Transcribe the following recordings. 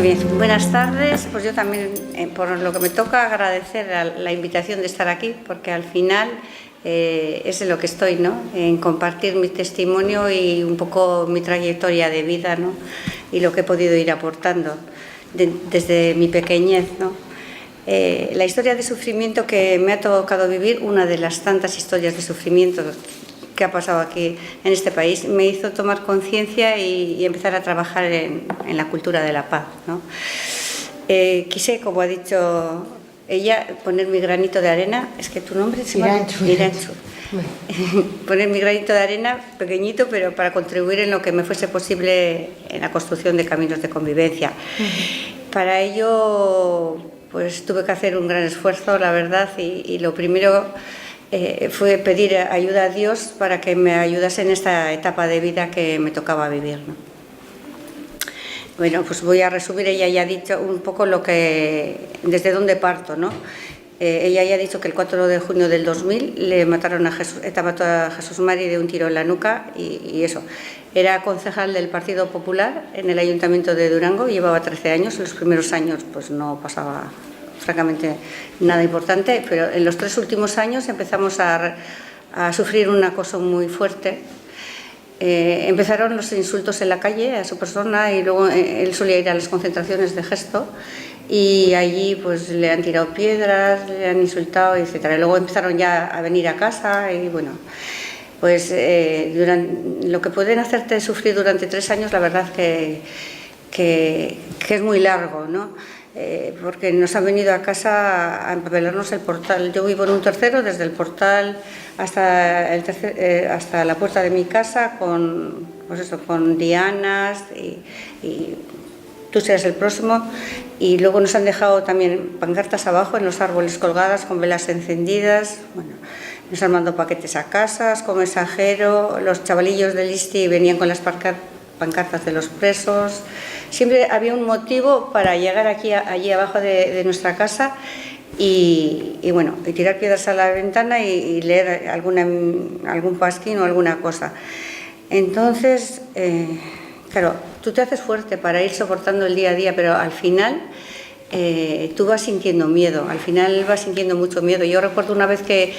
bien, buenas tardes. Pues yo también, por lo que me toca, agradecer la invitación de estar aquí, porque al final es en lo que estoy, ¿no? En compartir mi testimonio y un poco mi trayectoria de vida, ¿no? Y lo que he podido ir aportando desde mi pequeñez, ¿no? La historia de sufrimiento que me ha tocado vivir, una de las tantas historias de sufrimiento que ha pasado aquí en este país, me hizo tomar conciencia y empezar a trabajar en la cultura de la paz, ¿no? Quise, como ha dicho ella, poner mi granito de arena. Es que tu nombre se llama Irantxu. Poner mi granito de arena, pequeñito, pero para contribuir en lo que me fuese posible en la construcción de caminos de convivencia. Para ello, pues tuve que hacer un gran esfuerzo, la verdad, y lo primero fue pedir ayuda a Dios para que me ayudase en esta etapa de vida que me tocaba vivir, ¿no? Bueno, pues voy a resumir. Ella ya ha dicho un poco desde dónde parto, ¿no? Ella ya ha dicho que el 4 de junio del 2000 le mataron mató a Jesús Mari de un tiro en la nuca y eso. Era concejal del Partido Popular en el Ayuntamiento de Durango, llevaba 13 años, en los primeros años pues no pasaba francamente nada importante, pero en los 3 últimos años empezamos a sufrir un acoso muy fuerte. Empezaron los insultos en la calle a su persona y luego él solía ir a las concentraciones de Gesto y allí pues le han tirado piedras, le han insultado, etc. Luego empezaron ya a venir a casa y bueno, pues lo que pueden hacerte sufrir durante 3 años, la verdad que es muy largo, ¿no? Porque nos han venido a casa a empapelarnos el portal. Yo vivo en un tercero, desde el portal hasta la puerta de mi casa, con dianas y tú serás el próximo. Y luego nos han dejado también pancartas abajo en los árboles colgadas con velas encendidas. Bueno, nos han mandado paquetes a casas con mensajero. Los chavalillos del ISTI venían con las pancartas de los presos. Siempre había un motivo para llegar allí abajo de nuestra casa y bueno, y tirar piedras a la ventana y leer algún pasquín o alguna cosa. Entonces, claro, tú te haces fuerte para ir soportando el día a día, pero al final tú vas sintiendo miedo, al final vas sintiendo mucho miedo. Yo recuerdo una vez que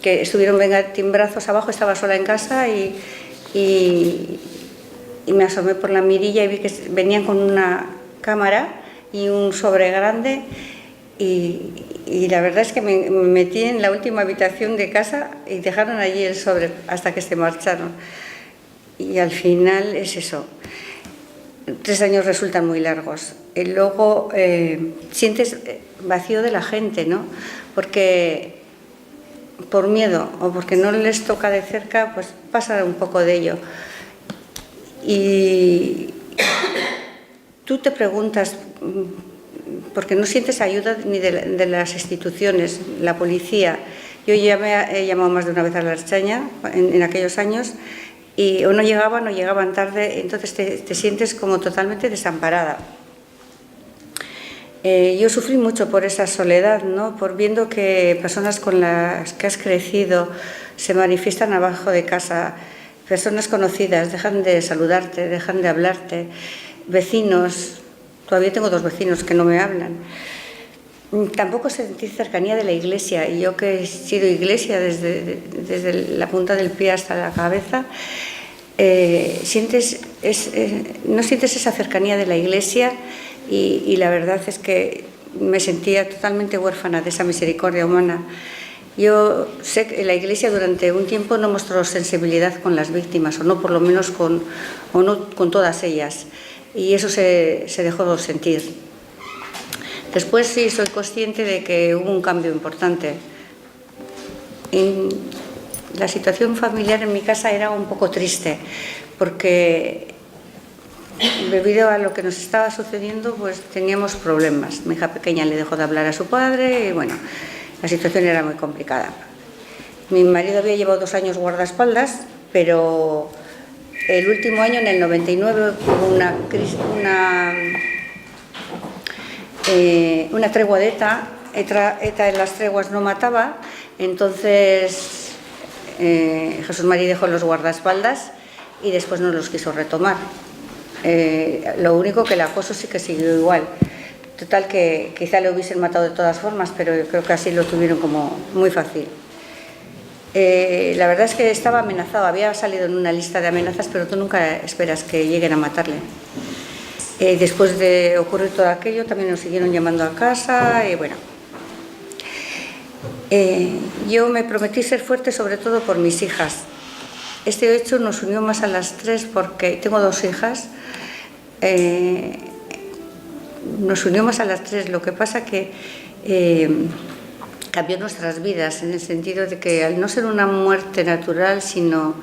estuvieron timbrazos abajo, estaba sola en casa y me asomé por la mirilla y vi que venían con una cámara y un sobre grande y la verdad es que me metí en la última habitación de casa y dejaron allí el sobre hasta que se marcharon. Y al final es eso. 3 años resultan muy largos. Y luego sientes vacío de la gente, ¿no? Porque por miedo o porque no les toca de cerca, pues pasa un poco de ello. Y tú te preguntas, porque no sientes ayuda ni de las instituciones, la policía. Yo ya he llamado más de una vez a la Ertzaintza en aquellos años y o no llegaban tarde, entonces te sientes como totalmente desamparada. Yo sufrí mucho por esa soledad, ¿no? Por viendo que personas con las que has crecido se manifiestan abajo de casa. Personas conocidas dejan de saludarte, dejan de hablarte, vecinos, todavía tengo 2 vecinos que no me hablan. Tampoco sentí cercanía de la iglesia, y yo que he sido iglesia desde la punta del pie hasta la cabeza, no sientes esa cercanía de la iglesia y la verdad es que me sentía totalmente huérfana de esa misericordia humana. Yo sé que la Iglesia durante un tiempo no mostró sensibilidad con las víctimas, o no por lo menos con todas ellas, y eso se dejó sentir. Después sí soy consciente de que hubo un cambio importante. La situación familiar en mi casa era un poco triste, porque debido a lo que nos estaba sucediendo, pues teníamos problemas. Mi hija pequeña le dejó de hablar a su padre y bueno, la situación era muy complicada. Mi marido había llevado 2 años guardaespaldas, pero el último año, en el 99, hubo una tregua de ETA. ETA en las treguas no mataba, entonces Jesús Mari dejó los guardaespaldas y después no los quiso retomar. Lo único que el acoso sí que siguió igual. Total, que quizá lo hubiesen matado de todas formas, pero yo creo que así lo tuvieron como muy fácil. La verdad es que estaba amenazado, había salido en una lista de amenazas, pero tú nunca esperas que lleguen a matarle. Después de ocurrir todo aquello, también nos siguieron llamando a casa y bueno. Yo me prometí ser fuerte sobre todo por mis hijas. Este hecho nos unió más a las tres porque tengo dos hijas. Nos unió más a las tres, lo que pasa que cambió nuestras vidas en el sentido de que al no ser una muerte natural, sino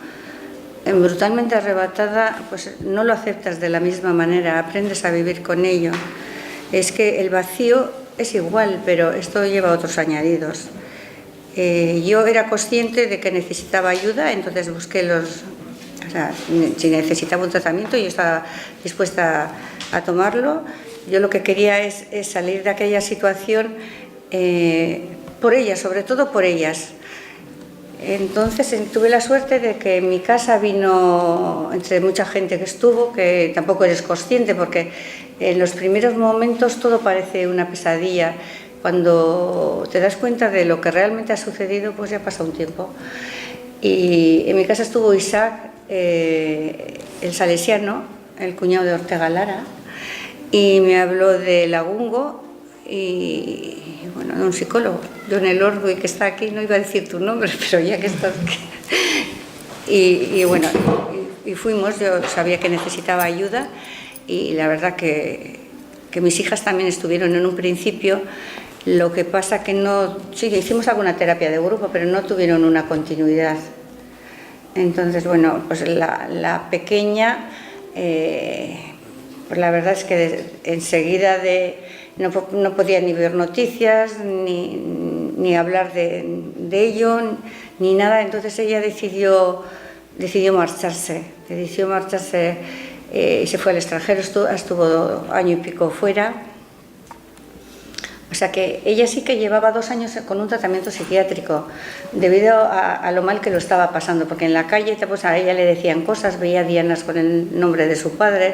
brutalmente arrebatada, pues no lo aceptas de la misma manera, aprendes a vivir con ello. Es que el vacío es igual, pero esto lleva otros añadidos. Yo era consciente de que necesitaba ayuda, entonces busqué o sea, si necesitaba un tratamiento, yo estaba dispuesta a tomarlo. Yo lo que quería es salir de aquella situación por ellas, sobre todo por ellas. Entonces tuve la suerte de que en mi casa vino, entre mucha gente que estuvo, que tampoco eres consciente, porque en los primeros momentos todo parece una pesadilla. Cuando te das cuenta de lo que realmente ha sucedido, pues ya pasa un tiempo. Y en mi casa estuvo Isaac, el salesiano, el cuñado de Ortega Lara, y me habló de Lagungo y bueno, de un psicólogo, John Elordu, que está aquí, no iba a decir tu nombre, pero ya que estás aquí. Y bueno, y fuimos, yo sabía que necesitaba ayuda y la verdad que mis hijas también estuvieron en un principio. Lo que pasa que no, sí, hicimos alguna terapia de grupo, pero no tuvieron una continuidad. Entonces, bueno, pues la pequeña, pues la verdad es que enseguida no podía ni ver noticias, ni hablar de ello, ni nada. Entonces ella decidió marcharse, y se fue al extranjero, estuvo año y pico fuera. O sea que ella sí que llevaba 2 años con un tratamiento psiquiátrico debido a lo mal que lo estaba pasando, porque en la calle pues a ella le decían cosas, veía dianas con el nombre de su padre,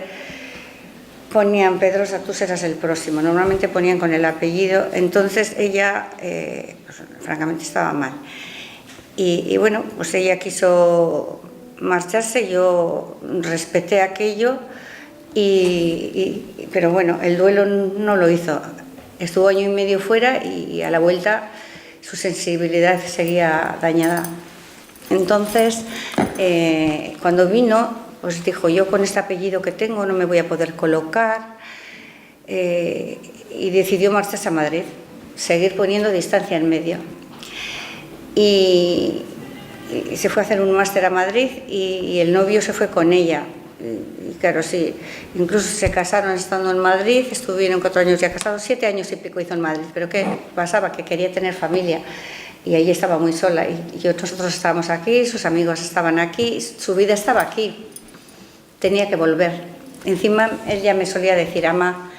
ponían Pedrosa, tú serás el próximo, normalmente ponían con el apellido, entonces ella pues, francamente estaba mal. Y bueno, pues ella quiso marcharse, yo respeté aquello, pero bueno, el duelo no lo hizo. Estuvo año y medio fuera y a la vuelta su sensibilidad seguía dañada. Entonces, cuando vino, pues dijo, yo con este apellido que tengo no me voy a poder colocar, y decidió marcharse a Madrid, seguir poniendo distancia en medio. Y se fue a hacer un máster a Madrid y el novio se fue con ella. Y claro, sí, incluso se casaron estando en Madrid, estuvieron 4 años ya casados, 7 años y pico hizo en Madrid, pero ¿qué pasaba? Que quería tener familia y ella estaba muy sola y nosotros estábamos aquí, sus amigos estaban aquí, su vida estaba aquí, tenía que volver. Encima ella me solía decir, ama,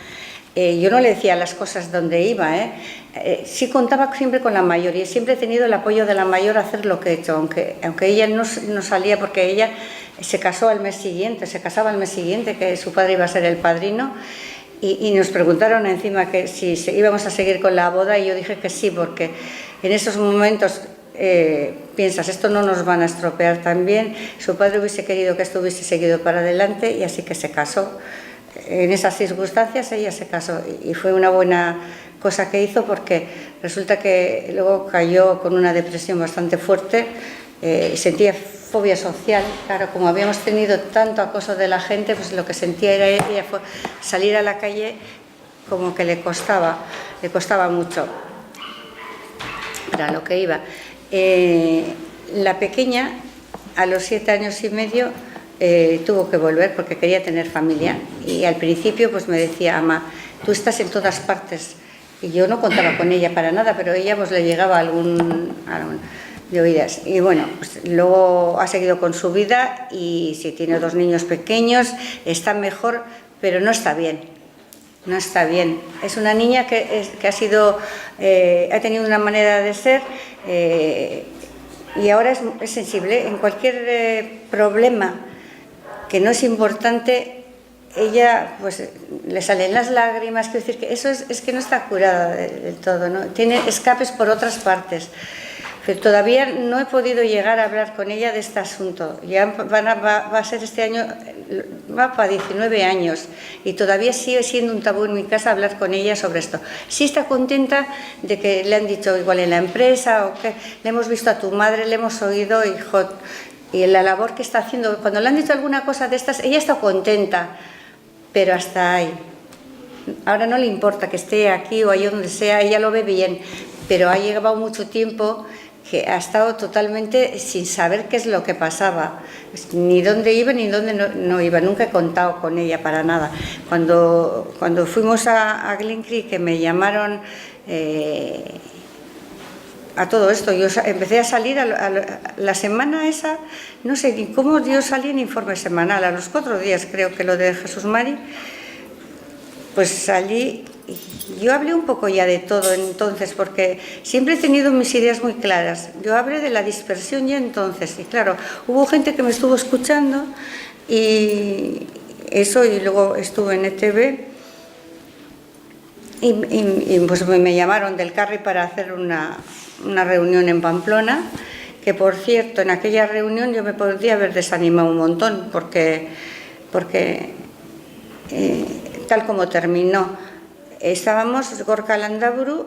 yo no le decía las cosas donde iba, sí contaba siempre con la mayor y siempre he tenido el apoyo de la mayor a hacer lo que he hecho, aunque ella no salía porque ella se casaba al mes siguiente, que su padre iba a ser el padrino, y nos preguntaron encima que si íbamos a seguir con la boda y yo dije que sí, porque en esos momentos piensas, esto no nos van a estropear tan bien, su padre hubiese querido que esto hubiese seguido para adelante y así que se casó. En esas circunstancias ella se casó y fue una buena cosa que hizo porque resulta que luego cayó con una depresión bastante fuerte, sentía fobia social, claro, como habíamos tenido tanto acoso de la gente, pues lo que sentía era ella fue salir a la calle como que le costaba mucho para lo que iba. La pequeña a los 7 años y medio tuvo que volver porque quería tener familia y al principio pues me decía, ama, tú estás en todas partes, y yo no contaba con ella para nada, pero ella pues le llegaba algún de oídas. Y bueno, pues luego ha seguido con su vida y si tiene 2 niños pequeños está mejor, pero no está bien. No está bien. Es una niña que ha tenido una manera de ser y ahora es sensible. En cualquier problema que no es importante, ella pues le salen las lágrimas, quiero decir que eso es que no está curada del todo, ¿no? Tiene escapes por otras partes. Pero todavía no he podido llegar a hablar con ella de este asunto. Ya va a ser este año, va para 19 años y todavía sigue siendo un tabú en mi casa hablar con ella sobre esto. Sí está contenta de que le han dicho igual en la empresa o que le hemos visto a tu madre, le hemos oído y la labor que está haciendo. Cuando le han dicho alguna cosa de estas, ella está contenta, pero hasta ahí. Ahora no le importa que esté aquí o allí donde sea, ella lo ve bien, pero ha llevado mucho tiempo que ha estado totalmente sin saber qué es lo que pasaba, ni dónde iba ni dónde no iba. Nunca he contado con ella para nada. Cuando fuimos a Glen Creek, que me llamaron a todo esto, yo empecé a salir a la semana esa, no sé ni cómo yo salí en informe semanal, a los 4 días creo que lo de Jesús Mari, pues salí. Yo hablé un poco ya de todo entonces, porque siempre he tenido mis ideas muy claras. Yo hablé de la dispersión ya entonces, y claro, hubo gente que me estuvo escuchando y eso, y luego estuve en ETV y pues me llamaron del Carri para hacer una reunión en Pamplona, que por cierto, en aquella reunión yo me podría haber desanimado un montón, porque tal como terminó, estábamos Gorka Landaburu,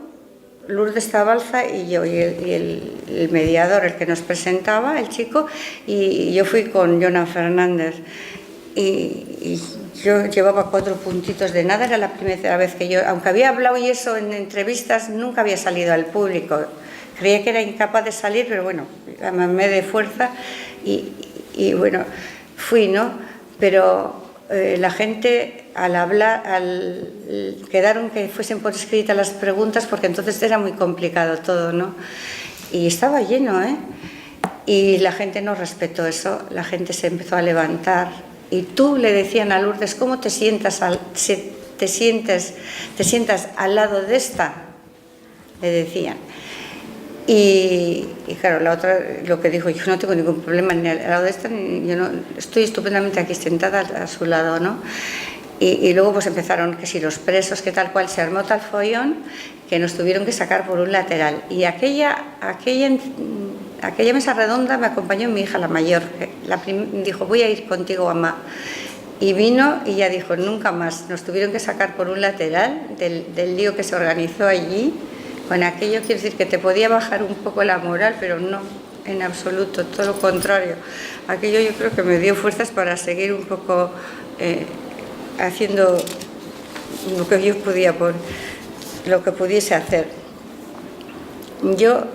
Lourdes Zabalza y yo, y el mediador, el que nos presentaba, el chico, y yo fui con Jonan Fernández. Y yo llevaba 4 puntitos de nada, era la primera vez que yo, aunque había hablado y eso en entrevistas, nunca había salido al público. Creía que era incapaz de salir, pero bueno, me de fuerza y bueno, fui, ¿no? Pero la gente al hablar, quedaron que fuesen por escrita las preguntas, porque entonces era muy complicado todo, ¿no? Y estaba lleno, ¿eh? Y la gente no respetó eso, la gente se empezó a levantar. Y tú, le decían a Lourdes, ¿cómo te sientas te sientas al lado de esta? Le decían. Y claro, la otra lo que dijo, yo no tengo ningún problema ni al lado de esta, ni yo no, estoy estupendamente aquí sentada a su lado, ¿no? Y luego pues empezaron que si los presos, que tal cual, se armó tal follón que nos tuvieron que sacar por un lateral. Y aquella mesa redonda me acompañó mi hija, la mayor, que dijo, voy a ir contigo, mamá. Y vino y ya dijo, nunca más. Nos tuvieron que sacar por un lateral del lío que se organizó allí. Con aquello quiero decir que te podía bajar un poco la moral, pero no, en absoluto, todo lo contrario. Aquello yo creo que me dio fuerzas para seguir un poco haciendo lo que yo podía, por lo que pudiese hacer. Yo,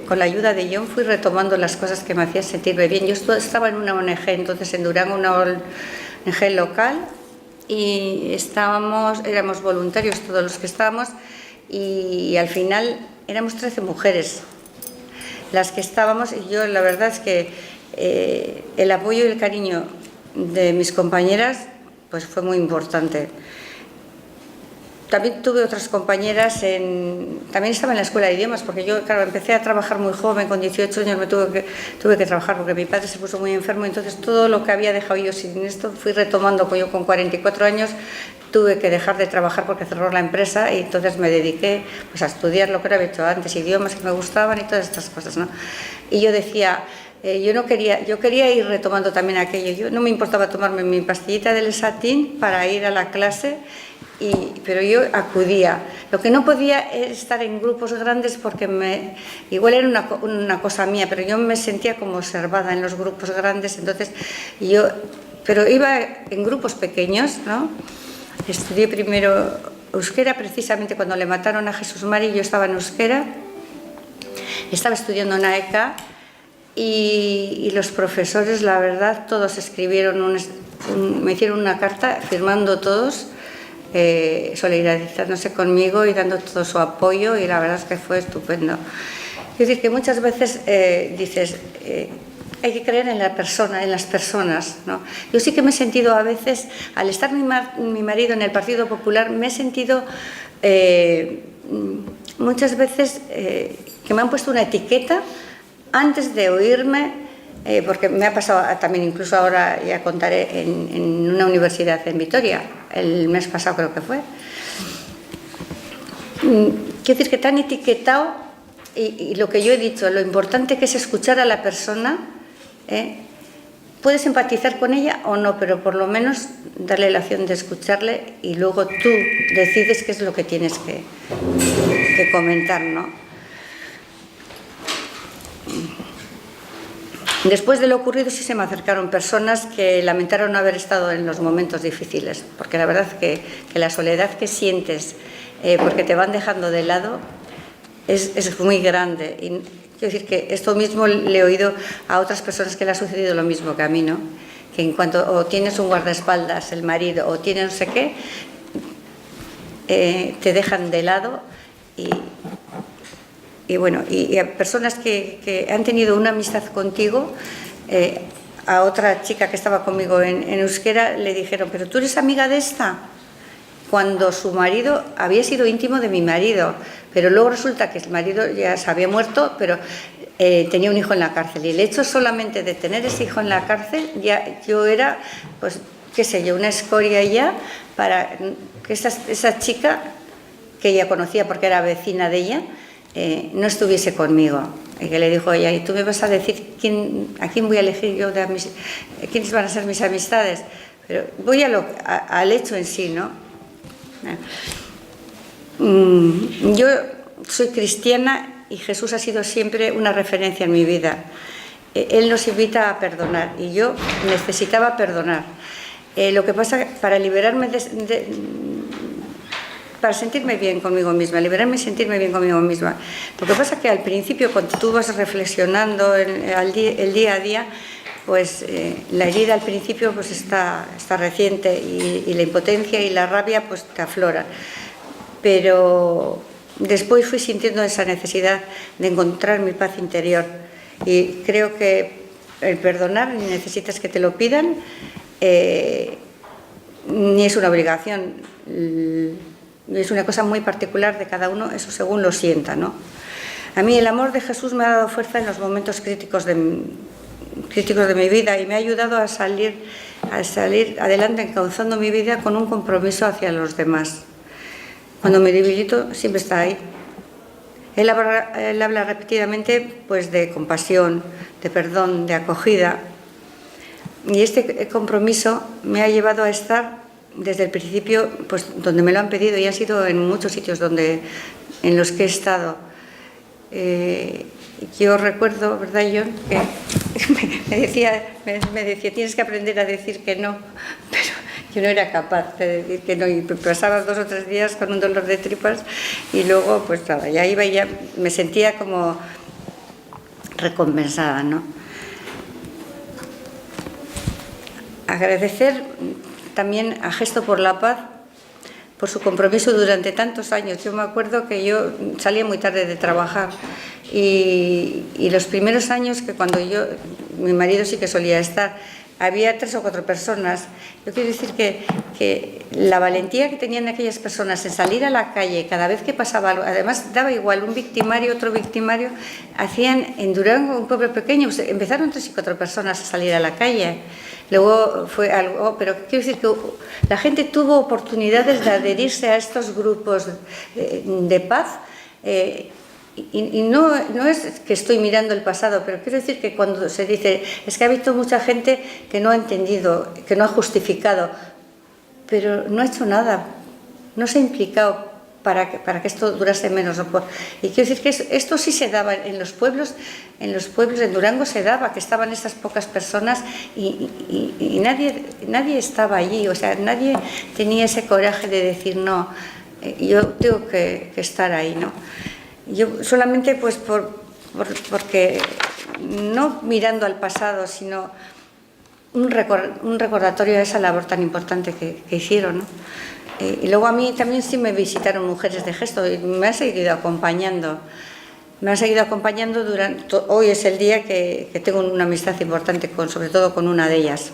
con la ayuda de John, fui retomando las cosas que me hacían sentirme bien. Yo estaba en una ONG, entonces en Durango, una ONG local, y éramos voluntarios todos los que estábamos, y al final éramos 13 mujeres las que estábamos, y yo la verdad es que el apoyo y el cariño de mis compañeras pues fue muy importante. También tuve otras compañeras, también estaba en la escuela de idiomas, porque yo, claro, empecé a trabajar muy joven, con 18 años tuve que trabajar porque mi padre se puso muy enfermo, entonces todo lo que había dejado yo sin esto fui retomando. Yo con 44 años tuve que dejar de trabajar porque cerró la empresa, y entonces me dediqué pues a estudiar lo que había hecho antes, idiomas que me gustaban y todas estas cosas, ¿no? Y yo decía, yo quería ir retomando también aquello. Yo no me importaba tomarme mi pastillita del Esatin para ir a la clase, pero yo acudía. Lo que no podía es estar en grupos grandes, porque igual era una cosa mía, pero yo me sentía como observada en los grupos grandes, entonces pero iba en grupos pequeños, ¿no? Estudié primero euskera, precisamente cuando le mataron a Jesús Mari, yo estaba en euskera, estaba estudiando en AECA, y los profesores, la verdad, todos escribieron, me hicieron una carta firmando todos, solidarizándose conmigo y dando todo su apoyo, y la verdad es que fue estupendo. Es decir, que muchas veces dices, hay que creer en la persona, en las personas, ¿no? Yo sí que me he sentido a veces, al estar mi marido en el Partido Popular, me he sentido muchas veces que me han puesto una etiqueta antes de oírme porque me ha pasado también, incluso ahora ya contaré, en una universidad en Vitoria, el mes pasado creo que fue. Quiero decir que te han etiquetado y lo que yo he dicho, lo importante que es escuchar a la persona, puedes empatizar con ella o no, pero por lo menos darle la opción de escucharle y luego tú decides qué es lo que tienes que comentar, ¿no? Después de lo ocurrido sí se me acercaron personas que lamentaron no haber estado en los momentos difíciles, porque la verdad que la soledad que sientes porque te van dejando de lado es muy grande. Y quiero decir que esto mismo le he oído a otras personas que le ha sucedido lo mismo que a mí, ¿no? Que en cuanto o tienes un guardaespaldas, el marido, o tienes no sé qué, te dejan de lado y bueno, y a personas que han tenido una amistad contigo, a otra chica que estaba conmigo en euskera le dijeron, pero tú eres amiga de esta, cuando su marido había sido íntimo de mi marido, pero luego resulta que el marido ya se había muerto, pero tenía un hijo en la cárcel, y el hecho solamente de tener ese hijo en la cárcel, ya yo era, pues, qué sé yo, una escoria ya para que esa chica, que ella conocía porque era vecina de ella, no estuviese conmigo. Y que le dijo ella, ¿y tú me vas a decir a quién voy a elegir yo, quiénes van a ser mis amistades? Pero voy al hecho en sí, ¿no? Yo soy cristiana y Jesús ha sido siempre una referencia en mi vida. Él nos invita a perdonar y yo necesitaba perdonar. Lo que pasa, para liberarme para sentirme bien conmigo misma, liberarme y sentirme bien conmigo misma. Lo que pasa es que al principio, cuando tú vas reflexionando el día a día, pues la herida al principio pues está reciente y la impotencia y la rabia pues te afloran. Pero después fui sintiendo esa necesidad de encontrar mi paz interior y creo que el perdonar ni necesitas que te lo pidan, ni es una obligación. Es una cosa muy particular de cada uno, eso según lo sienta, ¿no? A mí el amor de Jesús me ha dado fuerza en los momentos críticos de mi vida y me ha ayudado a salir adelante encauzando mi vida con un compromiso hacia los demás. Cuando me debilito siempre está ahí. Él habla repetidamente pues, de compasión, de perdón, de acogida. Y este compromiso me ha llevado a estar desde el principio, pues donde me lo han pedido, y ha sido en muchos sitios en los que he estado. Yo recuerdo, ¿verdad, John? Que me decía, tienes que aprender a decir que no, pero yo no era capaz de decir que no, y pasaba 2 o 3 días con un dolor de tripas y luego, pues nada, ya iba y ya me sentía como recompensada, ¿no? Agradecer también a Gesto por la Paz por su compromiso durante tantos años. Yo me acuerdo que yo salía muy tarde de trabajar y los primeros años que cuando mi marido sí que solía estar, había 3 o 4 personas. Yo quiero decir que la valentía que tenían aquellas personas en salir a la calle cada vez que pasaba algo, además daba igual, un victimario, otro victimario, hacían en Durango, un pueblo pequeño, empezaron 3 y 4 personas a salir a la calle. Luego fue algo, pero quiero decir que la gente tuvo oportunidades de adherirse a estos grupos de paz. Y no es que estoy mirando el pasado, pero quiero decir que cuando se dice, es que ha habido mucha gente que no ha entendido, que no ha justificado, pero no ha hecho nada, no se ha implicado para que esto durase menos. Y quiero decir que esto sí se daba en los pueblos de Durango se daba, que estaban estas pocas personas y nadie estaba allí, o sea, nadie tenía ese coraje de decir, no, yo tengo que estar ahí, ¿no? Yo solamente pues porque no mirando al pasado, sino un recordatorio de esa labor tan importante que hicieron, ¿no? Y luego a mí también sí me visitaron mujeres de Gesto y me han seguido acompañando. Hoy es el día que tengo una amistad importante, sobre todo con una de ellas.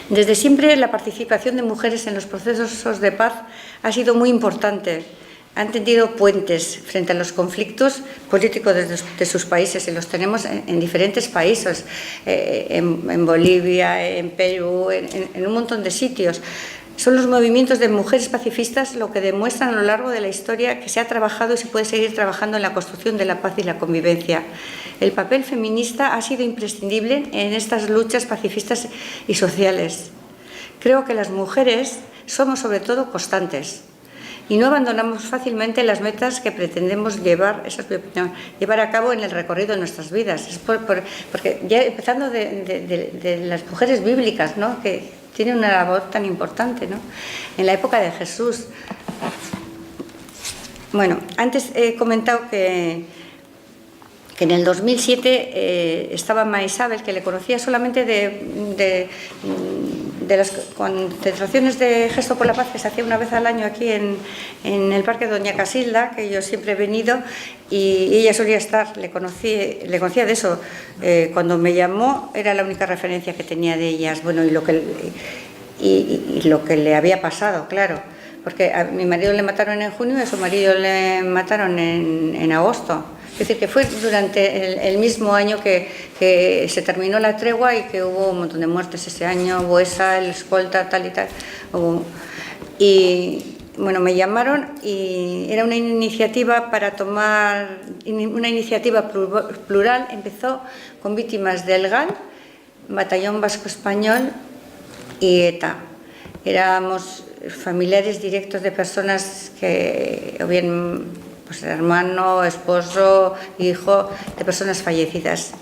Desde siempre la participación de mujeres en los procesos de paz ha sido muy importante. han tendido puentes frente a los conflictos políticos de sus países, y los tenemos en diferentes países, en Bolivia, en Perú, en un montón de sitios. Son los movimientos de mujeres pacifistas lo que demuestran a lo largo de la historia que se ha trabajado y se puede seguir trabajando en la construcción de la paz y la convivencia. El papel feminista ha sido imprescindible en estas luchas pacifistas y sociales. Creo que las mujeres somos sobre todo constantes y no abandonamos fácilmente las metas que pretendemos llevar a cabo en el recorrido de nuestras vidas. Es porque ya empezando de las mujeres bíblicas, ¿no?, que tienen una labor tan importante, ¿no?, en la época de Jesús. Bueno, antes he comentado que en el 2007 estaba Maisabel, que le conocía solamente de las concentraciones de Gesto por la Paz que se hacía una vez al año aquí en el Parque Doña Casilda, que yo siempre he venido, y ella solía estar, le conocía de eso. Cuando me llamó era la única referencia que tenía de ellas, bueno, y lo que le había pasado, claro, porque a mi marido le mataron en junio y a su marido le mataron en agosto. Es decir, que fue durante el mismo año que se terminó la tregua y que hubo un montón de muertes ese año, Buesa, el escolta, tal y tal. Y bueno, me llamaron y era una iniciativa para tomar, una iniciativa plural. Empezó con víctimas del GAL, Batallón Vasco Español y ETA. Éramos familiares directos de personas que, o bien pues hermano, esposo, hijo, de personas fallecidas.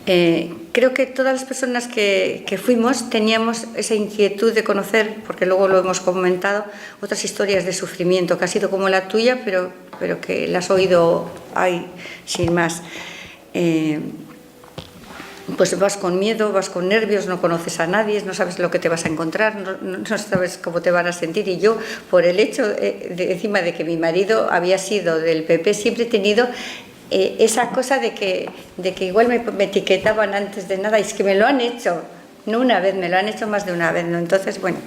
Creo que todas las personas que fuimos teníamos esa inquietud de conocer, porque luego lo hemos comentado, otras historias de sufrimiento, que ha sido como la tuya, pero que la has oído ahí, sin más. Pues vas con miedo, vas con nervios, no conoces a nadie, no sabes lo que te vas a encontrar, no sabes cómo te van a sentir. Y yo, por el hecho, encima de que mi marido había sido del PP, siempre he tenido esa cosa de que igual me etiquetaban antes de nada, y es que me lo han hecho, no una vez, me lo han hecho más de una vez, ¿no? Entonces, bueno,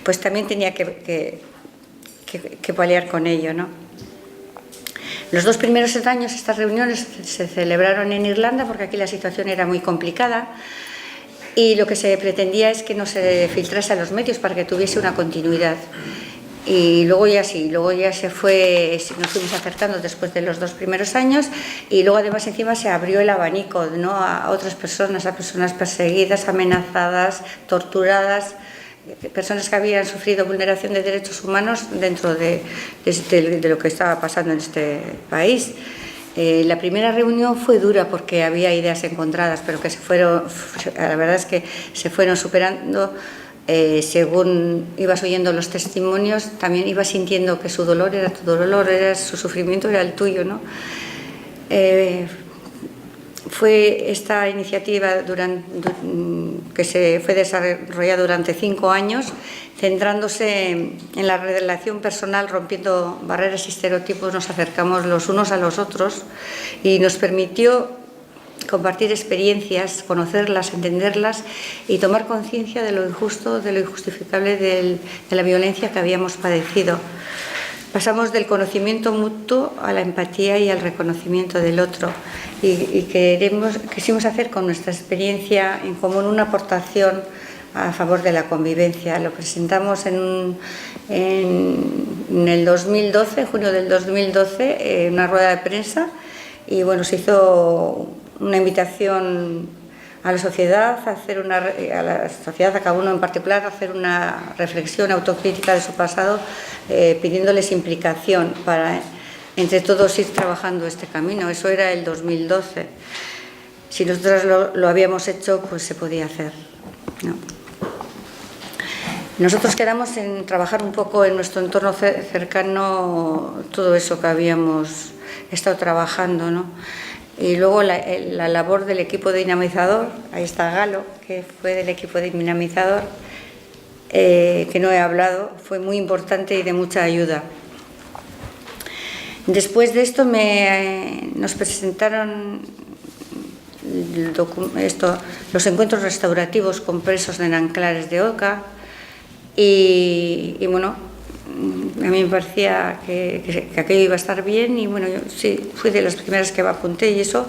pues también tenía que paliar con ello, ¿no? Los 2 primeros años estas reuniones se celebraron en Irlanda, porque aquí la situación era muy complicada, y lo que se pretendía es que no se filtrase a los medios para que tuviese una continuidad. Y luego ya sí, luego ya se fue, nos fuimos acercando después de los 2 primeros años, y luego además encima se abrió el abanico, ¿no?, a otras personas, a personas perseguidas, amenazadas, torturadas, personas que habían sufrido vulneración de derechos humanos dentro de lo que estaba pasando en este país. La primera reunión fue dura porque había ideas encontradas, pero que la verdad es que se fueron superando. Según ibas oyendo los testimonios, también ibas sintiendo que su dolor era tu dolor, su sufrimiento era el tuyo, ¿no? Fue esta iniciativa que se fue desarrollada durante 5 años, centrándose en la relación personal, rompiendo barreras y estereotipos. Nos acercamos los unos a los otros y nos permitió compartir experiencias, conocerlas, entenderlas y tomar conciencia de lo injusto, de lo injustificable de la violencia que habíamos padecido. Pasamos del conocimiento mutuo a la empatía y al reconocimiento del otro, y quisimos hacer con nuestra experiencia en común una aportación a favor de la convivencia. Lo presentamos en el 2012, en junio del 2012, en una rueda de prensa, y bueno, se hizo una invitación a la sociedad, a cada uno en particular, a hacer una reflexión autocrítica de su pasado, pidiéndoles implicación para entre todos ir trabajando este camino. Eso era el 2012. Si nosotros lo habíamos hecho, pues se podía hacer, ¿no? Nosotros quedamos en trabajar un poco en nuestro entorno cercano todo eso que habíamos estado trabajando, ¿no? Y luego la labor del equipo dinamizador, ahí está Galo, que fue del equipo dinamizador, que no he hablado, fue muy importante y de mucha ayuda. Después de esto nos presentaron los encuentros restaurativos con presos de Nanclares de Oca, y bueno, a mí me parecía que aquello iba a estar bien y bueno, yo sí, fui de las primeras que me apunté y eso.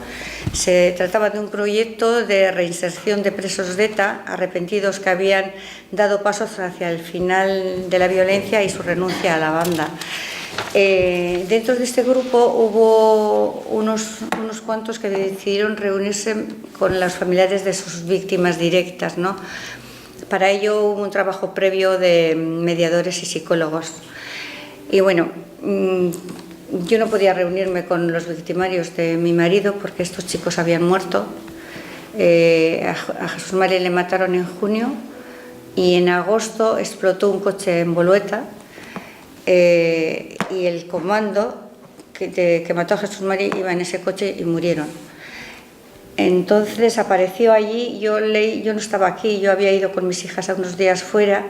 Se trataba de un proyecto de reinserción de presos de ETA arrepentidos que habían dado pasos hacia el final de la violencia y su renuncia a la banda. Dentro de este grupo hubo unos cuantos que decidieron reunirse con los familiares de sus víctimas directas, ¿no? Para ello hubo un trabajo previo de mediadores y psicólogos. Y bueno, yo no podía reunirme con los victimarios de mi marido porque estos chicos habían muerto. A Jesús Mari le mataron en junio y en agosto explotó un coche en Bolueta y el comando que mató a Jesús Mari iba en ese coche y murieron. Entonces apareció allí, yo no estaba aquí, yo había ido con mis hijas a unos días fuera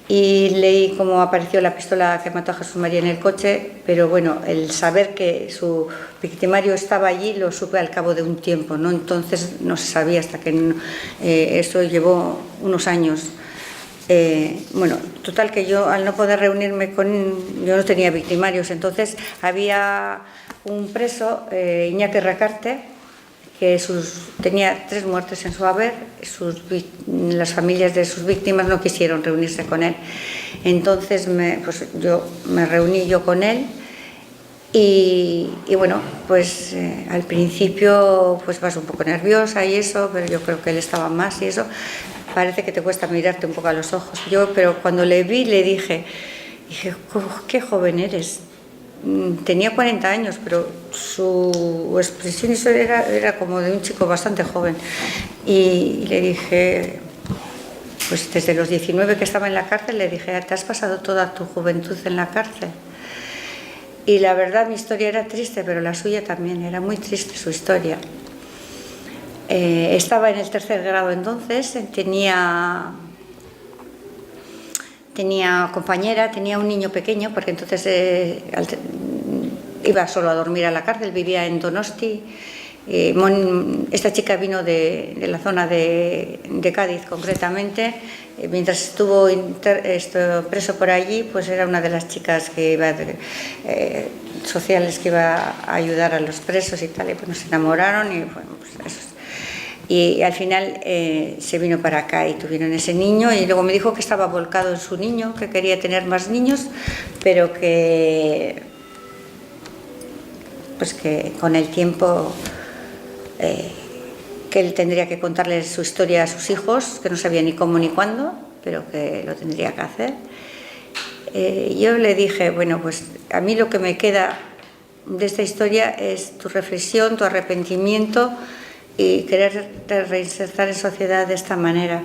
y leí cómo apareció la pistola que mató a Jesús María en el coche, pero bueno, el saber que su victimario estaba allí lo supe al cabo de un tiempo, ¿no? Entonces no se sabía hasta que eso llevó unos años. Bueno, total que yo al no poder reunirme yo no tenía victimarios, entonces había un preso, Iñaki Recarte, que tenía 3 muertes en su haber, las familias de sus víctimas no quisieron reunirse con él. Entonces yo me reuní con él y bueno, pues al principio pues vas un poco nerviosa y eso, pero yo creo que él estaba más y eso. Parece que te cuesta mirarte un poco a los ojos. Pero cuando le vi le dije, qué joven eres. Tenía 40 años, pero su expresión era como de un chico bastante joven. Y le dije, pues desde los 19 que estaba en la cárcel, le dije, ¿te has pasado toda tu juventud en la cárcel? Y la verdad, mi historia era triste, pero la suya también, era muy triste su historia. Estaba en el 3er grado entonces, tenía compañera, tenía un niño pequeño, porque entonces iba solo a dormir a la cárcel, vivía en Donosti. Esta chica vino de la zona de Cádiz concretamente. Mientras estuvo preso por allí, pues era una de las chicas que iba sociales que iba a ayudar a los presos y tal, y pues nos enamoraron y bueno, pues eso. Y al final se vino para acá y tuvieron ese niño y luego me dijo que estaba volcado en su niño, que quería tener más niños, pero que con el tiempo que él tendría que contarle su historia a sus hijos, que no sabía ni cómo ni cuándo, pero que lo tendría que hacer. Yo le dije, bueno, pues a mí lo que me queda de esta historia es tu reflexión, tu arrepentimiento y querer reinsertar en sociedad de esta manera.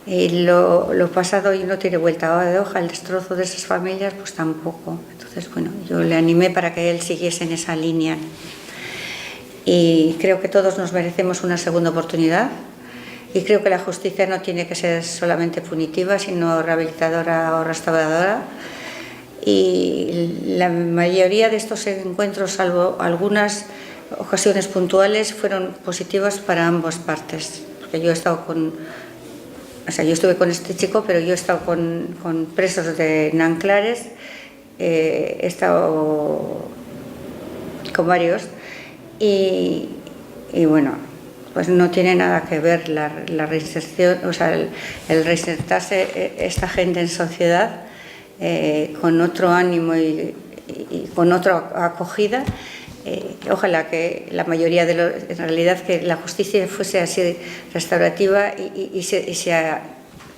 Y lo pasado y no tiene vuelta de hoja, el destrozo de esas familias pues tampoco. Entonces bueno, yo le animé para que él siguiese en esa línea. Y creo que todos nos merecemos una segunda oportunidad y creo que la justicia no tiene que ser solamente punitiva, sino rehabilitadora o restauradora. Y la mayoría de estos encuentros, salvo algunas ocasiones puntuales, fueron positivas para ambas partes, porque yo he estado yo estuve con este chico, pero yo he estado con presos de Nanclares, he estado con varios y bueno, pues no tiene nada que ver la reinserción, o sea, el reinsertarse esta gente en sociedad con otro ánimo y con otra acogida. Ojalá que la mayoría en realidad que la justicia fuese así restaurativa y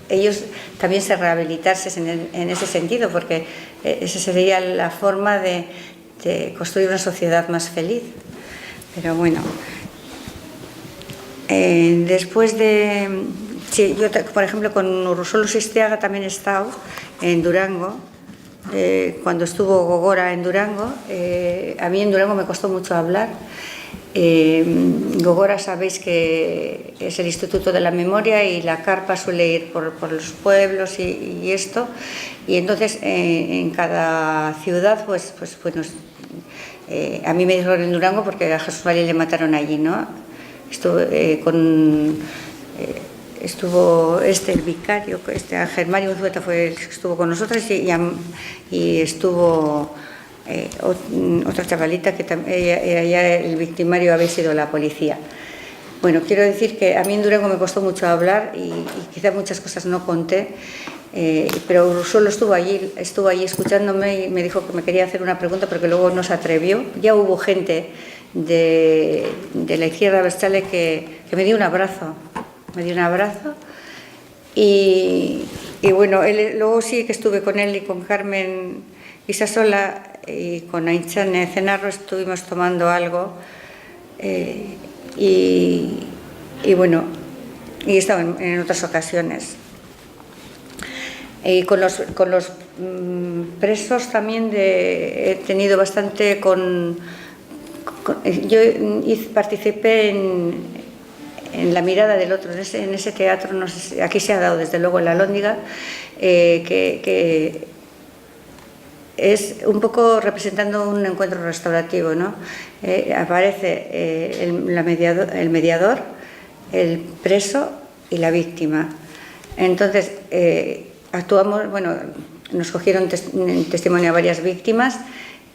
ellos también se rehabilitasen en ese sentido, porque esa sería la forma de construir una sociedad más feliz. Pero bueno, después de... Sí, yo por ejemplo con Urrusolo Sistiaga también he estado en Durango. Cuando estuvo Gogora en Durango, a mí en Durango me costó mucho hablar. Gogora sabéis que es el Instituto de la Memoria y la carpa suele ir por los pueblos y esto, y entonces en cada ciudad pues bueno, a mí me dijeron en Durango porque a Jesús María le mataron allí, ¿no? estuvo el vicario, Ángel Mario Unzueta fue el que estuvo con nosotros, y estuvo otra chavalita que ella, el victimario había sido la policía. Bueno, quiero decir que a mí en Durango me costó mucho hablar y quizá muchas cosas no conté, pero solo estuvo allí escuchándome y me dijo que me quería hacer una pregunta, pero que luego no se atrevió. Ya hubo gente de la izquierda abertzale que me dio un abrazo, y bueno, luego sí que estuve con él y con Carmen Isasola y con Aintzane Cenarro, estuvimos tomando algo, y bueno, y he estado en otras ocasiones. Y con los presos también he tenido bastante yo participé en La mirada del otro, en ese teatro, no sé si, aquí se ha dado desde luego en la Alhóndiga, que es un poco representando un encuentro restaurativo, ¿no? Aparece el mediador, el preso y la víctima. Entonces, actuamos, bueno, nos cogieron testimonio a varias víctimas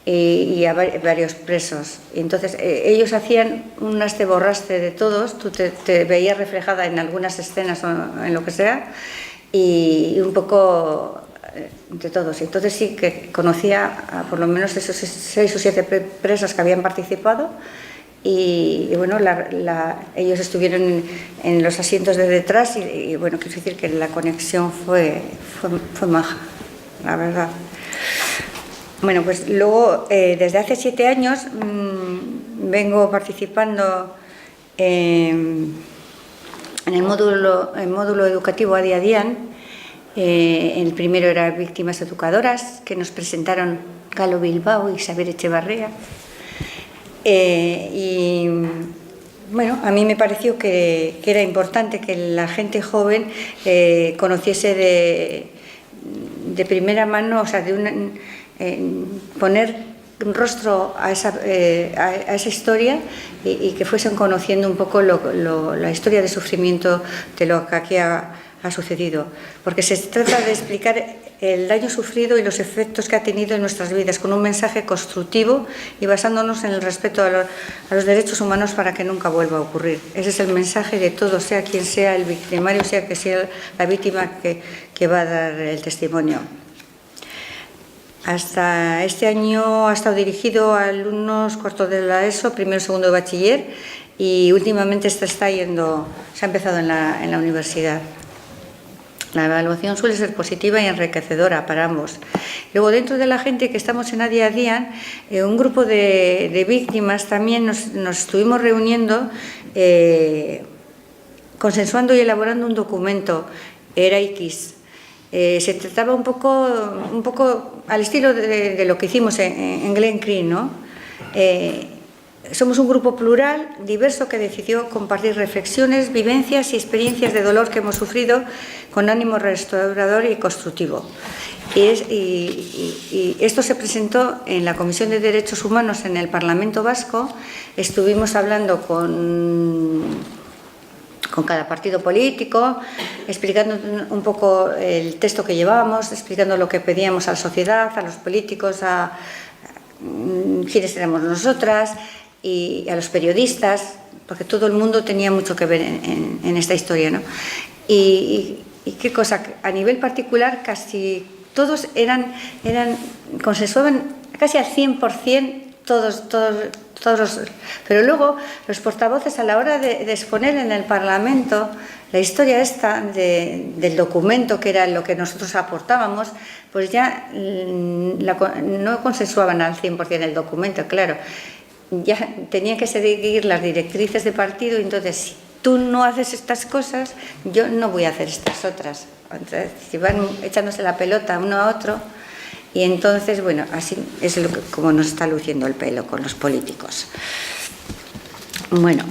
y a varios presos. Y entonces ellos hacían un borraste de todos, tú te veías reflejada en algunas escenas o en lo que sea, y un poco de todos. Entonces sí que conocía a por lo menos esos 6 o 7 presos que habían participado, y bueno, ellos estuvieron en los asientos de detrás, y bueno, quiero decir que la conexión fue maja, la verdad. Bueno, pues luego, desde hace 7 años, vengo participando en el módulo educativo Adi Adian. El primero era Víctimas Educadoras, que nos presentaron Galo Bilbao y Isabel Echevarría. Y bueno, a mí me pareció que era importante que la gente joven conociese de primera mano, o sea, poner un rostro a esa historia, y que fuesen conociendo un poco la historia de sufrimiento de lo que aquí ha sucedido, porque se trata de explicar el daño sufrido y los efectos que ha tenido en nuestras vidas, con un mensaje constructivo y basándonos en el respeto a los derechos humanos para que nunca vuelva a ocurrir. Ese es el mensaje de todo, sea quien sea el victimario, sea que sea la víctima que va a dar el testimonio. Hasta este año ha estado dirigido a alumnos cuarto de la ESO, primero y segundo de bachiller, y últimamente se ha empezado en la universidad. La evaluación suele ser positiva y enriquecedora para ambos. Luego, dentro de la gente que estamos en Adi Adian, un grupo de víctimas también nos estuvimos reuniendo, consensuando y elaborando un documento, Eraikis. Se trataba un poco al estilo de lo que hicimos en Glen Creek, ¿no? Somos un grupo plural, diverso, que decidió compartir reflexiones, vivencias y experiencias de dolor que hemos sufrido con ánimo restaurador y constructivo. Y esto se presentó en la Comisión de Derechos Humanos en el Parlamento Vasco. Estuvimos hablando con cada partido político, explicando un poco el texto que llevábamos, explicando lo que pedíamos a la sociedad, a los políticos, a quiénes éramos nosotras, y a los periodistas, porque todo el mundo tenía mucho que ver en esta historia, ¿no? Y qué cosa, a nivel particular casi todos consensuaban casi al 100%, todos, pero luego los portavoces, a la hora de exponer en el Parlamento la historia esta del documento, que era lo que nosotros aportábamos, pues ya no consensuaban al 100% el documento, claro. Ya tenían que seguir las directrices de partido, y entonces, si tú no haces estas cosas, yo no voy a hacer estas otras. Entonces, si van echándose la pelota uno a otro, y entonces, bueno, así es como nos está luciendo el pelo con los políticos. Bueno,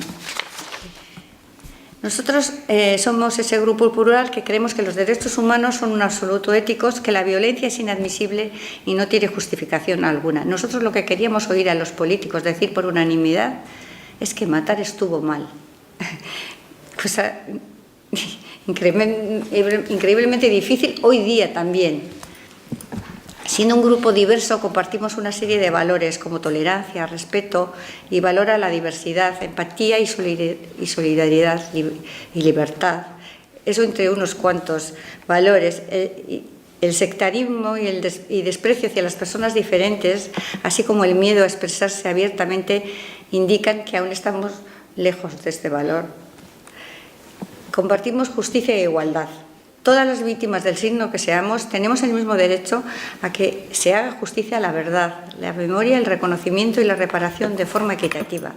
nosotros somos ese grupo plural que creemos que los derechos humanos son un absoluto éticos, que la violencia es inadmisible y no tiene justificación alguna. Nosotros lo que queríamos oír a los políticos decir por unanimidad es que matar estuvo mal. Pues increíblemente difícil hoy día también. Siendo un grupo diverso, compartimos una serie de valores como tolerancia, respeto y valor a la diversidad, empatía y solidaridad y libertad. Eso entre unos cuantos valores. El sectarismo y desprecio hacia las personas diferentes, así como el miedo a expresarse abiertamente, indican que aún estamos lejos de este valor. Compartimos justicia e igualdad. Todas las víctimas del signo que seamos tenemos el mismo derecho a que se haga justicia a la verdad, la memoria, el reconocimiento y la reparación de forma equitativa.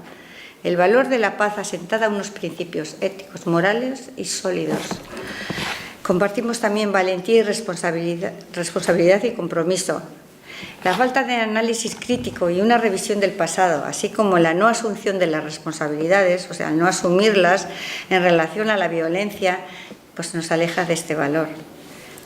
El valor de la paz asentada en unos principios éticos, morales y sólidos. Compartimos también valentía y responsabilidad y compromiso. La falta de análisis crítico y una revisión del pasado, así como la no asunción de las responsabilidades, o sea, no asumirlas en relación a la violencia, pues nos aleja de este valor.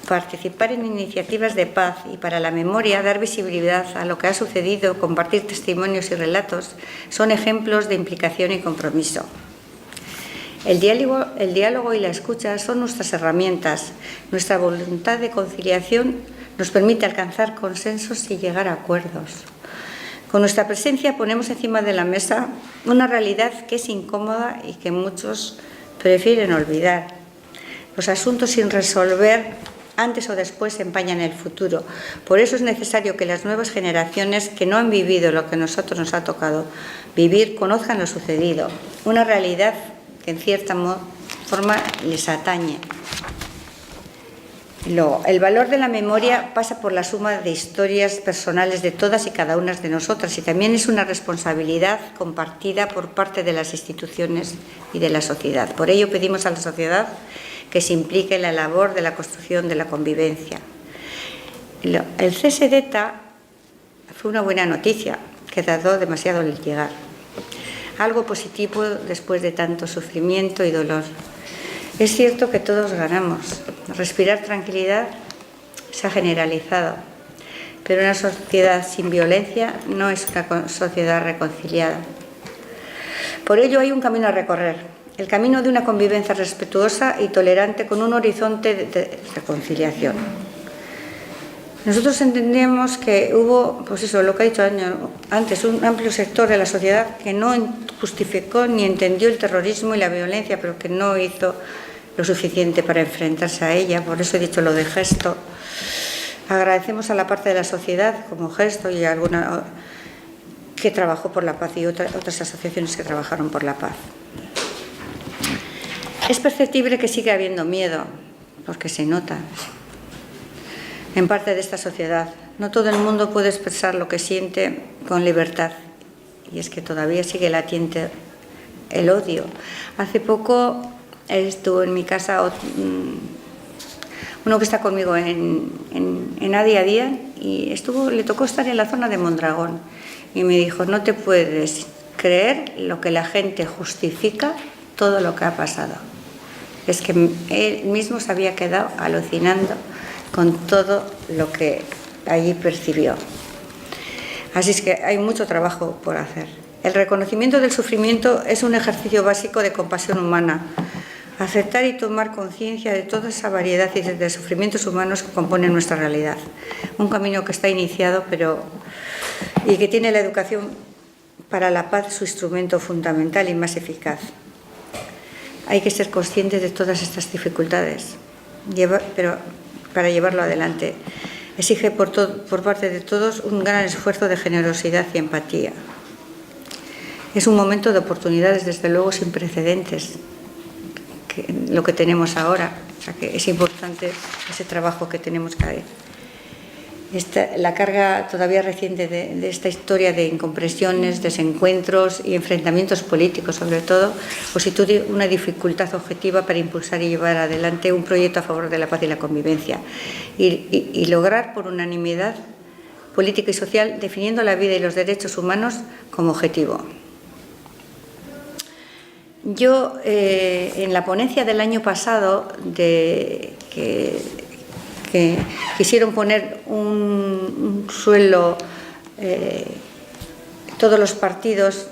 Participar en iniciativas de paz y para la memoria, dar visibilidad a lo que ha sucedido, compartir testimonios y relatos, son ejemplos de implicación y compromiso. El diálogo y la escucha son nuestras herramientas. Nuestra voluntad de conciliación nos permite alcanzar consensos y llegar a acuerdos. Con nuestra presencia ponemos encima de la mesa una realidad que es incómoda y que muchos prefieren olvidar. Los asuntos sin resolver antes o después empañan el futuro. Por eso es necesario que las nuevas generaciones que no han vivido lo que a nosotros nos ha tocado vivir conozcan lo sucedido, una realidad que en cierta forma les atañe. El valor de la memoria pasa por la suma de historias personales de todas y cada una de nosotras y también es una responsabilidad compartida por parte de las instituciones y de la sociedad. Por ello pedimos a la sociedad que se implique en la labor de la construcción de la convivencia. El cese de ETA fue una buena noticia que tardó demasiado en llegar. Algo positivo después de tanto sufrimiento y dolor. Es cierto que todos ganamos. Respirar tranquilidad se ha generalizado, pero una sociedad sin violencia no es una sociedad reconciliada. Por ello hay un camino a recorrer, el camino de una convivencia respetuosa y tolerante con un horizonte de reconciliación. Nosotros entendemos que hubo, pues eso, lo que ha dicho antes, un amplio sector de la sociedad que no justificó ni entendió el terrorismo y la violencia, pero que no hizo lo suficiente para enfrentarse a ella. Por eso he dicho lo de Gesto. Agradecemos a la parte de la sociedad como Gesto y a alguna que trabajó por la paz y otras asociaciones que trabajaron por la paz. Es perceptible que sigue habiendo miedo, porque se nota en parte de esta sociedad. No todo el mundo puede expresar lo que siente con libertad y es que todavía sigue latiente el odio. Hace poco estuvo en mi casa uno que está conmigo en A Día a Día y le tocó estar en la zona de Mondragón y me dijo: no te puedes creer lo que la gente justifica todo lo que ha pasado. Es que él mismo se había quedado alucinando con todo lo que allí percibió. Así es que hay mucho trabajo por hacer. El reconocimiento del sufrimiento es un ejercicio básico de compasión humana. Aceptar y tomar conciencia de toda esa variedad de sufrimientos humanos que componen nuestra realidad. Un camino que está iniciado y que tiene la educación para la paz su instrumento fundamental y más eficaz. Hay que ser conscientes de todas estas dificultades, pero para llevarlo adelante exige por parte de todos un gran esfuerzo de generosidad y empatía. Es un momento de oportunidades, desde luego, sin precedentes, lo que tenemos ahora. O sea, que es importante ese trabajo que tenemos que hacer. La carga todavía reciente de esta historia de incompresiones, desencuentros y enfrentamientos políticos, sobre todo, constituye una dificultad objetiva para impulsar y llevar adelante un proyecto a favor de la paz y la convivencia y lograr por unanimidad política y social, definiendo la vida y los derechos humanos como objetivo. Yo, en la ponencia del año pasado, que quisieron poner un suelo, todos los partidos,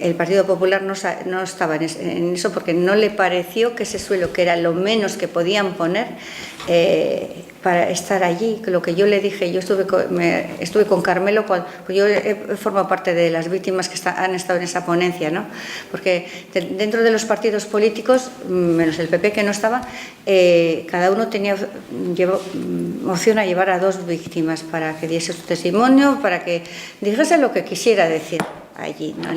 el Partido Popular no estaba en eso porque no le pareció que ese suelo, que era lo menos que podían poner para estar allí. Lo que yo le dije, yo estuve con Carmelo, pues yo he formado parte de las víctimas que han estado en esa ponencia, ¿no? Porque dentro de los partidos políticos, menos el PP que no estaba, cada uno tenía opción a llevar a 2 víctimas para que diese su testimonio, para que dijese lo que quisiera decir allí, ¿no?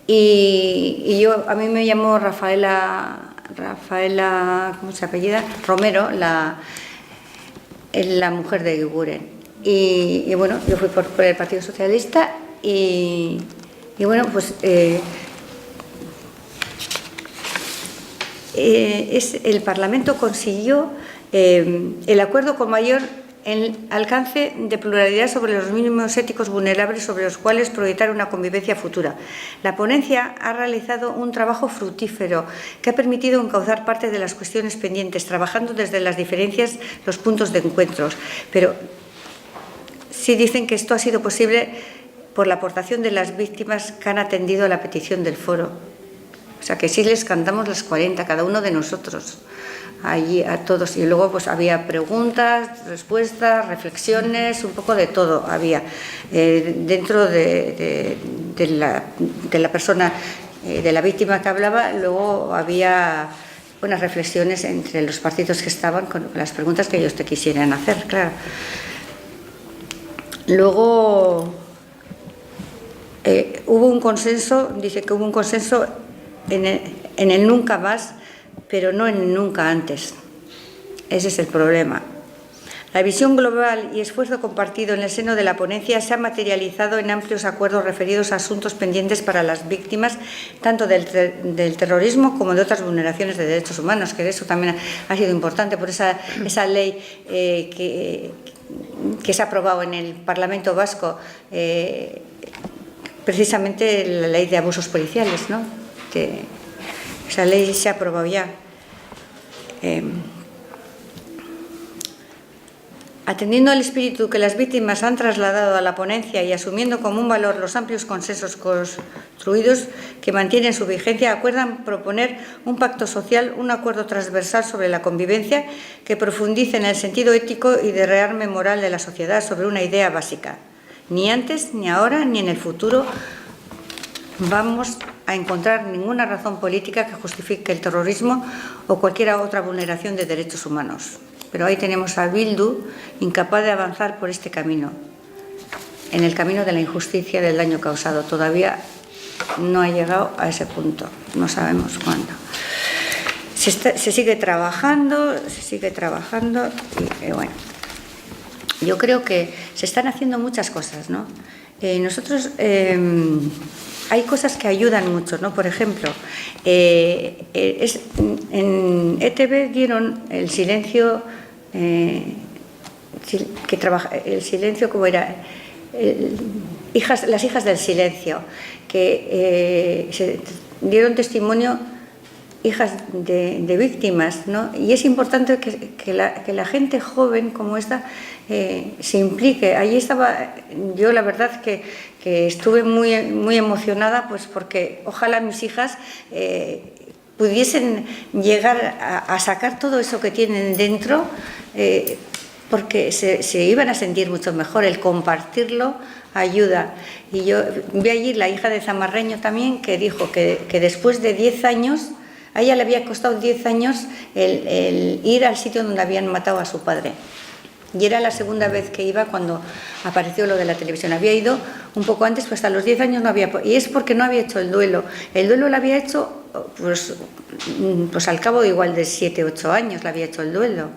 Y a mí me llamó Rafaela, ¿cómo se apellida? Romero, la mujer de Eguiguren. Y bueno, yo fui por el Partido Socialista y bueno, pues el Parlamento consiguió el acuerdo con mayor alcance de pluralidad sobre los mínimos éticos vulnerables sobre los cuales proyectar una convivencia futura. La ponencia ha realizado un trabajo fructífero que ha permitido encauzar parte de las cuestiones pendientes, trabajando desde las diferencias, los puntos de encuentros. Pero sí dicen que esto ha sido posible por la aportación de las víctimas que han atendido a la petición del foro. O sea, que sí les cantamos las 40, cada uno de nosotros, allí a todos. Y luego pues había preguntas, respuestas, reflexiones, un poco de todo había. Dentro de la persona, de la víctima que hablaba, luego había unas reflexiones entre los partidos que estaban con las preguntas que ellos te quisieran hacer, claro. Luego hubo un consenso, dice que hubo un consenso en el nunca más, pero no en el nunca antes. Ese es el problema. La visión global y esfuerzo compartido en el seno de la ponencia se ha materializado en amplios acuerdos referidos a asuntos pendientes para las víctimas, tanto del terrorismo como de otras vulneraciones de derechos humanos, que eso también ha sido importante por esa ley que se ha aprobado en el Parlamento Vasco, precisamente la ley de abusos policiales, ¿no? Esa ley se ha aprobado ya. Atendiendo al espíritu que las víctimas han trasladado a la ponencia y asumiendo como un valor los amplios consensos construidos que mantienen su vigencia, acuerdan proponer un pacto social, un acuerdo transversal sobre la convivencia que profundice en el sentido ético y de rearme moral de la sociedad sobre una idea básica. Ni antes, ni ahora, ni en el futuro vamos a encontrar ninguna razón política que justifique el terrorismo o cualquier otra vulneración de derechos humanos. Pero ahí tenemos a Bildu incapaz de avanzar por este camino, en el camino de la injusticia del daño causado. Todavía no ha llegado a ese punto, no sabemos cuándo. Se sigue trabajando y bueno, yo creo que se están haciendo muchas cosas, ¿no? Nosotros hay cosas que ayudan mucho, ¿no? Por ejemplo, en ETV dieron el silencio, el silencio, ¿cómo era? Las hijas del silencio, que se dieron testimonio, hijas de víctimas, ¿no? Y es importante que la gente joven como esta se implique. Allí estaba yo, la verdad que estuve muy emocionada, pues porque ojalá mis hijas pudiesen llegar a sacar todo eso que tienen dentro, porque se iban a sentir mucho mejor. El compartirlo ayuda. Y yo vi allí la hija de Zamarreño también, que dijo que después de 10 años, a ella le había costado 10 años el ir al sitio donde habían matado a su padre. Y era la segunda vez que iba cuando apareció lo de la televisión. Había ido un poco antes, pues hasta los 10 años no había... Y es porque no había hecho el duelo. El duelo lo había hecho, pues al cabo de igual de 7, 8 años le había hecho el duelo.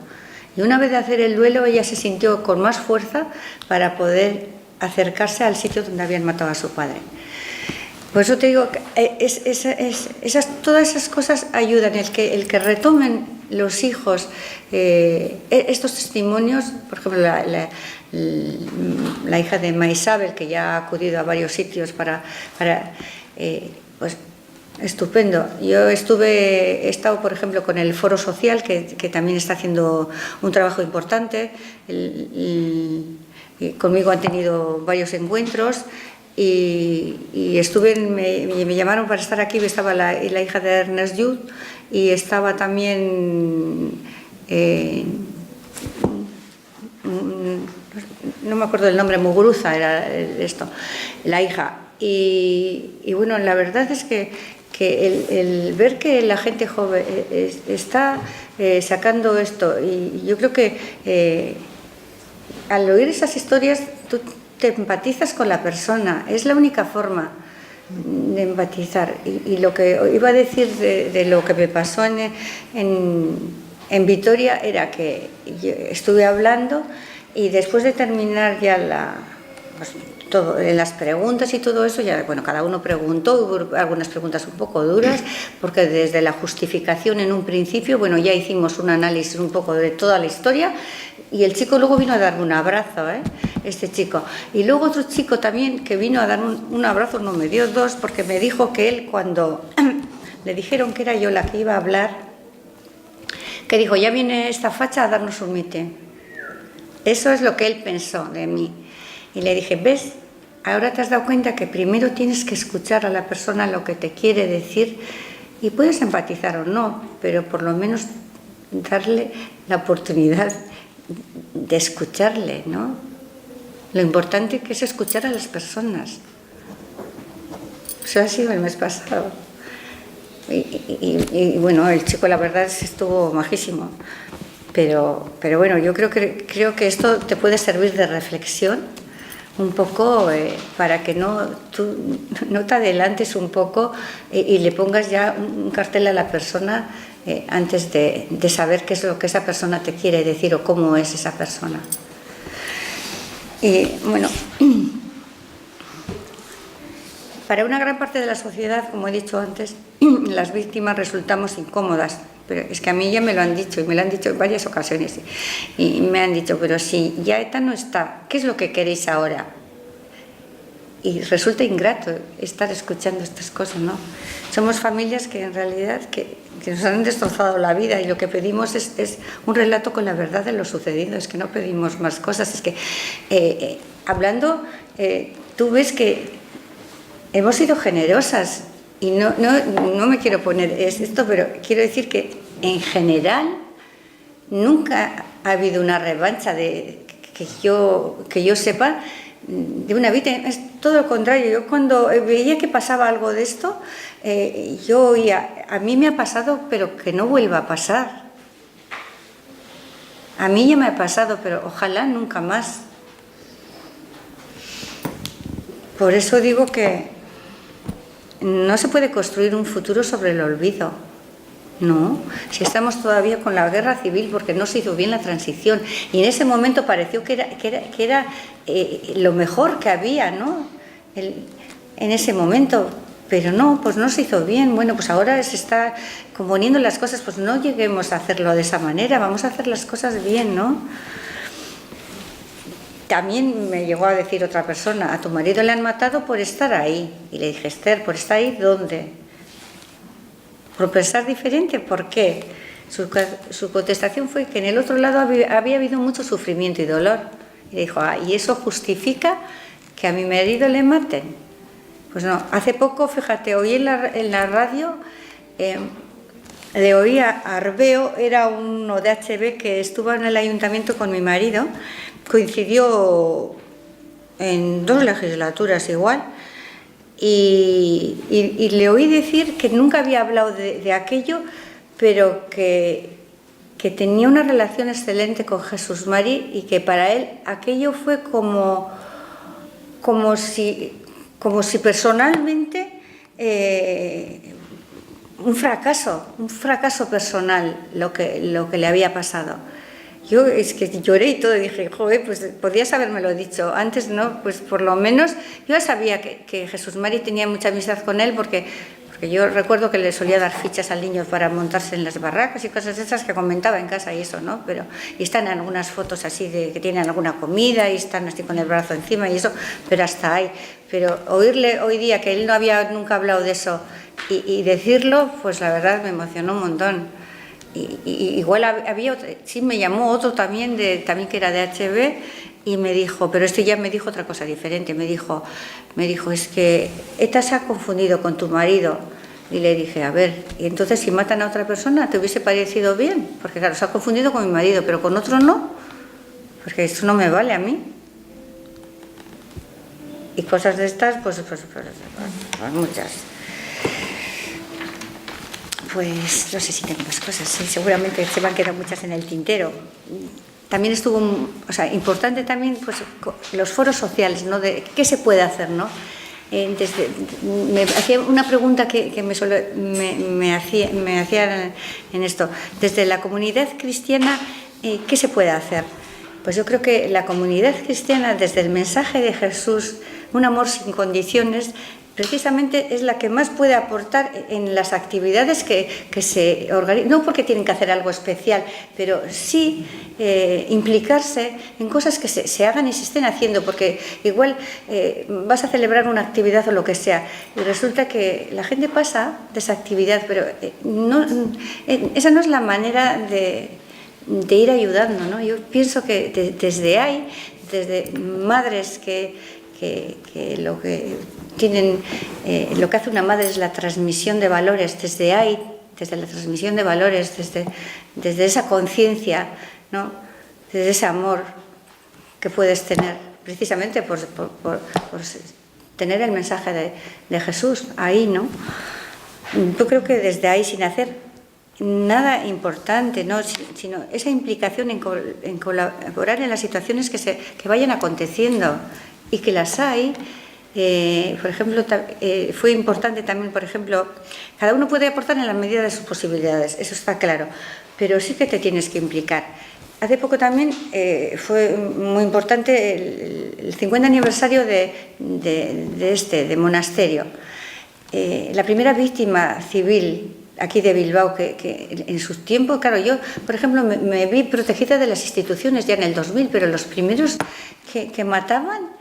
Y una vez de hacer el duelo, ella se sintió con más fuerza para poder acercarse al sitio donde habían matado a su padre. Por eso te digo, todas esas cosas ayudan, el que retomen los hijos estos testimonios. Por ejemplo, la hija de Maisabel, que ya ha acudido a varios sitios pues estupendo. Yo he estado, por ejemplo, con el Foro Social, que también está haciendo un trabajo importante. Conmigo han tenido varios encuentros. y estuve, me llamaron para estar aquí, estaba la hija de Ernest Lluch y estaba también, no me acuerdo del nombre, Muguruza era esto, la hija. Y bueno, la verdad es que el ver que la gente joven está sacando esto, y yo creo que al oír esas historias tú te empatizas con la persona, es la única forma de empatizar. Y lo que iba a decir de lo que me pasó en Vitoria era que yo estuve hablando y después de terminar ya pues, todo, las preguntas y todo eso, ya bueno, cada uno preguntó, hubo algunas preguntas un poco duras, porque desde la justificación en un principio, bueno, ya hicimos un análisis un poco de toda la historia, y el chico luego vino a darme un abrazo, este chico. Y luego otro chico también que vino a dar un abrazo, no, me dio dos, porque me dijo que él, cuando le dijeron que era yo la que iba a hablar, que dijo, ya viene esta facha a darnos un mitin. Eso es lo que él pensó de mí. Y le dije, ¿ves? Ahora te has dado cuenta que primero tienes que escuchar a la persona lo que te quiere decir, y puedes empatizar o no, pero por lo menos darle la oportunidad de escucharle, ¿no? Lo importante que es escuchar a las personas. Eso ha sido el mes pasado. Y bueno, el chico la verdad estuvo majísimo. Pero bueno, yo creo que esto te puede servir de reflexión un poco para que tú no te adelantes un poco y le pongas ya un cartel a la persona antes de saber qué es lo que esa persona te quiere decir o cómo es esa persona. Y bueno, para una gran parte de la sociedad, como he dicho antes, las víctimas resultamos incómodas. Pero es que a mí ya me lo han dicho, y me lo han dicho en varias ocasiones. Y me han dicho, pero si ya ETA no está, ¿qué es lo que queréis ahora? Y resulta ingrato estar escuchando estas cosas, ¿no? Somos familias que en realidad que nos han destrozado la vida, y lo que pedimos es un relato con la verdad de lo sucedido, es que no pedimos más cosas. Es que hablando, tú ves que hemos sido generosas, y no me quiero poner esto, pero quiero decir que en general nunca ha habido una revancha que yo sepa de una víctima. Es todo lo contrario. Yo cuando veía que pasaba algo de esto, yo oía, a mí me ha pasado, pero que no vuelva a pasar. A mí ya me ha pasado, pero ojalá nunca más. Por eso digo que no se puede construir un futuro sobre el olvido, no. Si estamos todavía con la guerra civil porque no se hizo bien la transición, y en ese momento pareció que era lo mejor que había, ¿no? En ese momento, pero no, pues no se hizo bien. Bueno, pues ahora se está componiendo las cosas, pues no lleguemos a hacerlo de esa manera, vamos a hacer las cosas bien, ¿no? También me llegó a decir otra persona, a tu marido le han matado por estar ahí. Y le dije, Esther, ¿por estar ahí dónde? ¿Por pensar diferente? ¿Por qué? Su contestación fue que en el otro lado había habido mucho sufrimiento y dolor. Y le dijo, ¿y eso justifica que a mi marido le maten? Pues no. Hace poco, fíjate, oí en la radio, le oí a Arbeo, era uno de HB que estuvo en el ayuntamiento con mi marido, coincidió en 2 legislaturas igual, y le oí decir que nunca había hablado de aquello, pero que tenía una relación excelente con Jesús Mari, y que para él aquello fue como si personalmente un fracaso personal lo que le había pasado. Yo es que lloré y todo, y dije, joder, pues podías habérmelo dicho antes, ¿no? Pues por lo menos yo ya sabía que Jesús Mari tenía mucha amistad con él, porque yo recuerdo que le solía dar fichas al niño para montarse en las barracas y cosas esas que comentaba en casa y eso, ¿no? Y están algunas fotos así de que tienen alguna comida y están así con el brazo encima y eso, pero hasta ahí. Pero oírle hoy día que él no había nunca hablado de eso y decirlo, pues la verdad me emocionó un montón. Y igual había otro, sí, me llamó otro también que era de HB, y me dijo, pero esto ya me dijo otra cosa diferente, me dijo, es que ETA se ha confundido con tu marido. Y le dije, a ver, y entonces si matan a otra persona, ¿te hubiese parecido bien? Porque claro, se ha confundido con mi marido, pero con otro no, porque esto no me vale a mí. Y cosas de estas, pues muchas. Pues no sé si tengo más cosas, sí, seguramente se me han quedado muchas en el tintero. También estuvo, o sea, importante también pues los foros sociales, ¿no? De qué se puede hacer, ¿no? Me hacía una pregunta que me hacía en esto. Desde la comunidad cristiana, ¿qué se puede hacer? Pues yo creo que la comunidad cristiana, desde el mensaje de Jesús, un amor sin condiciones, precisamente es la que más puede aportar en las actividades que se organizan, no porque tienen que hacer algo especial, pero sí implicarse en cosas que se hagan y se estén haciendo, porque igual vas a celebrar una actividad o lo que sea, y resulta que la gente pasa de esa actividad, pero esa no es la manera de ir ayudando, ¿no? Yo pienso que desde ahí, desde madres que lo que tienen, lo que hace una madre es la transmisión de valores, desde ahí, desde la transmisión de valores, desde esa conciencia, ¿no? Desde ese amor que puedes tener, precisamente por tener el mensaje de Jesús ahí, ¿no? Yo creo que desde ahí, sin hacer nada importante, ¿no? Sino esa implicación en colaborar en las situaciones que vayan aconteciendo, y que las hay. Por ejemplo, fue importante también, por ejemplo, cada uno puede aportar en la medida de sus posibilidades, eso está claro, pero sí que te tienes que implicar. Hace poco también fue muy importante el 50 aniversario de monasterio. La primera víctima civil aquí de Bilbao, que en su tiempo, claro, yo, por ejemplo, me vi protegida de las instituciones ya en el 2000, pero los primeros que mataban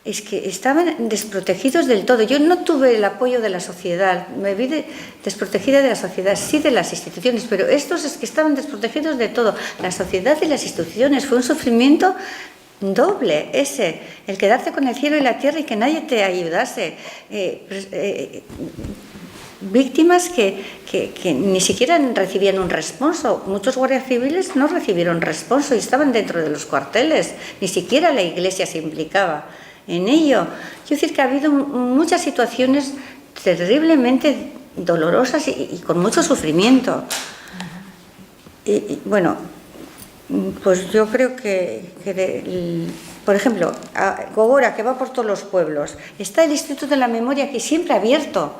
es que estaban desprotegidos del todo. Yo no tuve el apoyo de la sociedad, me vi desprotegida de la sociedad, sí de las instituciones, pero estos es que estaban desprotegidos de todo. La sociedad y las instituciones, fue un sufrimiento doble ese, el quedarte con el cielo y la tierra y que nadie te ayudase. Víctimas que ni siquiera recibían un responso. Muchos guardias civiles no recibieron responso y estaban dentro de los cuarteles, ni siquiera la Iglesia se implicaba en ello. Quiero decir que ha habido muchas situaciones terriblemente dolorosas y con mucho sufrimiento. Y bueno, pues yo creo por ejemplo, a Gogora, que va por todos los pueblos, está el Instituto de la Memoria, que siempre abierto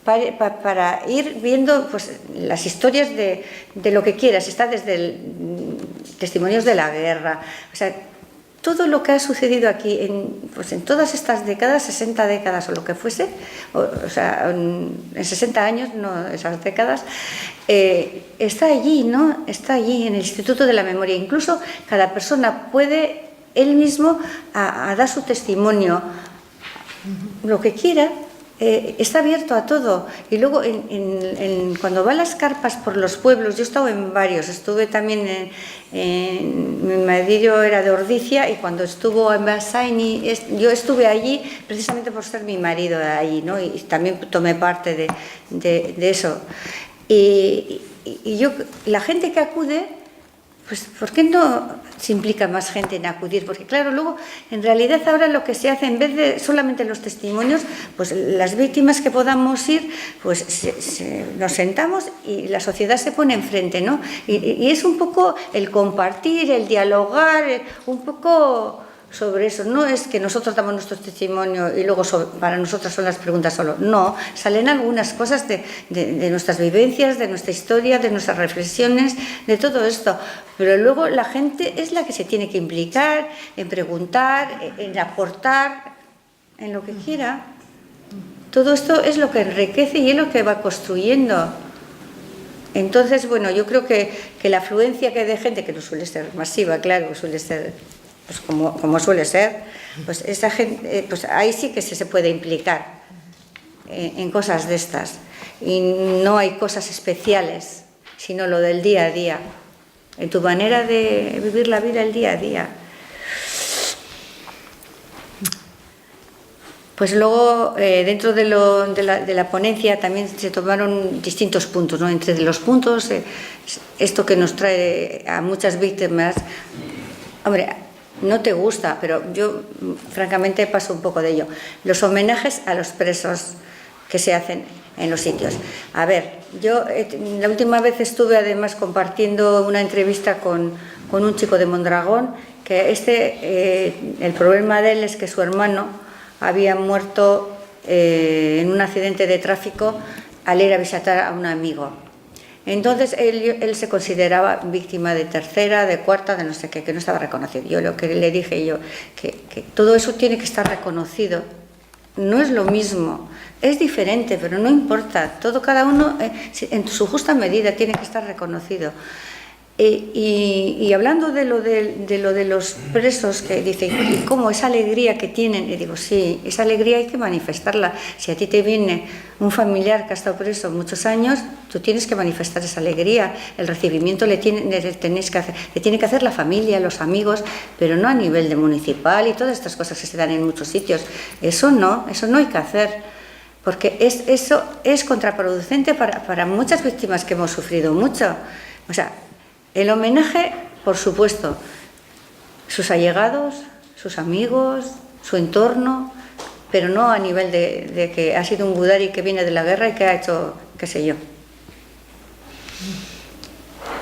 para ir viendo pues, las historias de lo que quieras. Está desde testimonios de la guerra, o sea, todo lo que ha sucedido aquí en todas estas décadas, 60 décadas o lo que fuese, o sea, en 60 años, no esas décadas, está allí, ¿no? Está allí en el Instituto de la Memoria. Incluso cada persona puede él mismo a dar su testimonio, lo que quiera. Está abierto a todo. Y luego cuando va a las carpas por los pueblos, yo he estado en varios, estuve también mi marido era de Ordizia, y cuando estuvo en Basaini, yo estuve allí precisamente por ser mi marido de allí, ¿no? Y también tomé parte de eso. Y la gente que acude, pues ¿por qué no se implica más gente en acudir? Porque claro, luego en realidad ahora lo que se hace, en vez de solamente los testimonios, pues las víctimas que podamos ir, pues nos sentamos y la sociedad se pone enfrente, ¿no? Y es un poco el compartir, el dialogar, un poco sobre eso. No es que nosotros damos nuestro testimonio y luego para nosotros son las preguntas solo. No, salen algunas cosas de nuestras vivencias, de nuestra historia, de nuestras reflexiones, de todo esto. Pero luego la gente es la que se tiene que implicar en preguntar, en aportar, en lo que quiera. Todo esto es lo que enriquece y es lo que va construyendo. Entonces, bueno, yo creo que la afluencia que hay de gente, que no suele ser masiva, claro, suele ser pues como suele ser, pues esa gente, pues ahí sí que se puede implicar en cosas de estas. Y no hay cosas especiales, sino lo del día a día, en tu manera de vivir la vida el día a día. Pues luego, dentro de la ponencia también se tomaron distintos puntos, ¿no? Entre los puntos, esto que nos trae a muchas víctimas, hombre, no te gusta, pero yo francamente paso un poco de ello. Los homenajes a los presos que se hacen en los sitios. A ver, yo la última vez estuve además compartiendo una entrevista con un chico de Mondragón, que el problema de él es que su hermano había muerto en un accidente de tráfico al ir a visitar a un amigo. Entonces él se consideraba víctima de tercera, de cuarta, de no sé qué, que no estaba reconocido. Yo lo que le dije que todo eso tiene que estar reconocido. No es lo mismo, es diferente, pero no importa. Cada uno en su justa medida tiene que estar reconocido. Y hablando de lo de los presos, que dice, ¿y cómo esa alegría que tienen? Y digo, sí, esa alegría hay que manifestarla. Si a ti te viene un familiar que ha estado preso muchos años, tú tienes que manifestar esa alegría. El recibimiento le tiene que hacer la familia, los amigos, pero no a nivel de municipal y todas estas cosas que se dan en muchos sitios. Eso no hay que hacer, porque eso es contraproducente para muchas víctimas que hemos sufrido mucho. O sea, el homenaje, por supuesto, sus allegados, sus amigos, su entorno, pero no a nivel de que ha sido un gudari que viene de la guerra y que ha hecho, qué sé yo.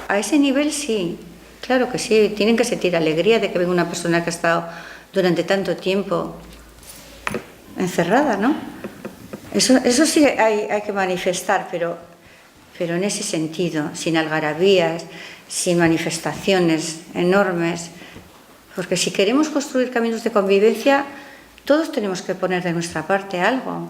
A ese nivel sí, claro que sí, tienen que sentir alegría de que venga una persona que ha estado durante tanto tiempo encerrada, ¿no? Eso sí hay que manifestar, pero en ese sentido, sin algarabías, sin manifestaciones enormes, porque si queremos construir caminos de convivencia, todos tenemos que poner de nuestra parte algo.